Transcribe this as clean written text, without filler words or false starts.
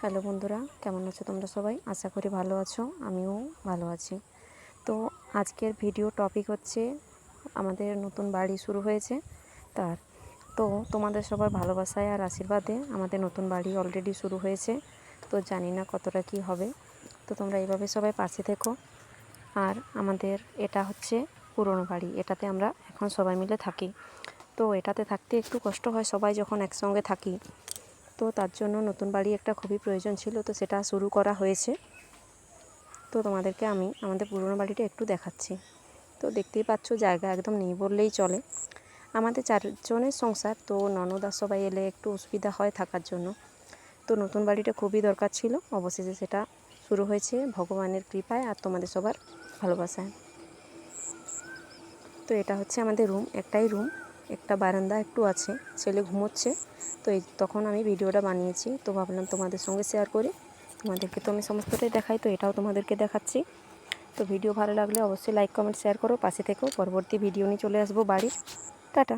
Hello বন্ধুরা, কেমন আছো তোমরা সবাই? আশা করি ভালো আছো, আমিও ভালো আছি। তো আজকের ভিডিও টপিক হচ্ছে আমাদের নতুন বাড়ি শুরু হয়েছে তার। তো তোমাদের সবার ভালোবাসায় আর আশীর্বাদে আমাদের নতুন বাড়ি অলরেডি শুরু হয়েছে। তো জানি না কতটা কি হবে, তো তোমরা এইভাবে সবাই পাশে থেকো। আর আমাদের এটা হচ্ছে পুরনো বাড়ি, এটাতে আমরা এখন সবাই মিলে থাকি। তো এটাতে থাকতে একটু কষ্ট হয় সবাই যখন একসঙ্গে থাকি, তো তার জন্য নতুন বাড়ি একটা খুবই প্রয়োজন ছিল, তো সেটা শুরু করা হয়েছে। তো তোমাদেরকে আমি আমাদের পুরনো বাড়িটা একটু দেখাচ্ছি। তো দেখতেই পাচ্ছ, জায়গা একদম নেই বললেই চলে। আমাদের 4 জনের সংসার, তো ননদ আর সবাই এলে একটু অসুবিধা হয় থাকার জন্য। তো নতুন বাড়িটা খুবই দরকার ছিল, অবশেষে সেটা শুরু হয়েছে ভগবানের কৃপায় আর তোমাদের সবার ভালোবাসায়। তো এটা হচ্ছে আমাদের রুম, একটাই রুম, একটা বারান্দা একটু আছে, ছেলে ঘুমোচ্ছে। তো তখন আমি ভিডিওটা বানিয়েছি, তো ভাবলাম তোমাদের সঙ্গে শেয়ার করি। তোমাদেরকে তো আমি সমস্তটাই দেখাই, তো এটাও তোমাদেরকে দেখাচ্ছি। তো ভিডিও ভালো লাগলে অবশ্যই লাইক কমেন্ট শেয়ার করো, পাশে থেকেও। পরবর্তী ভিডিও নিয়ে চলে আসবো বাড়ির। টাটা।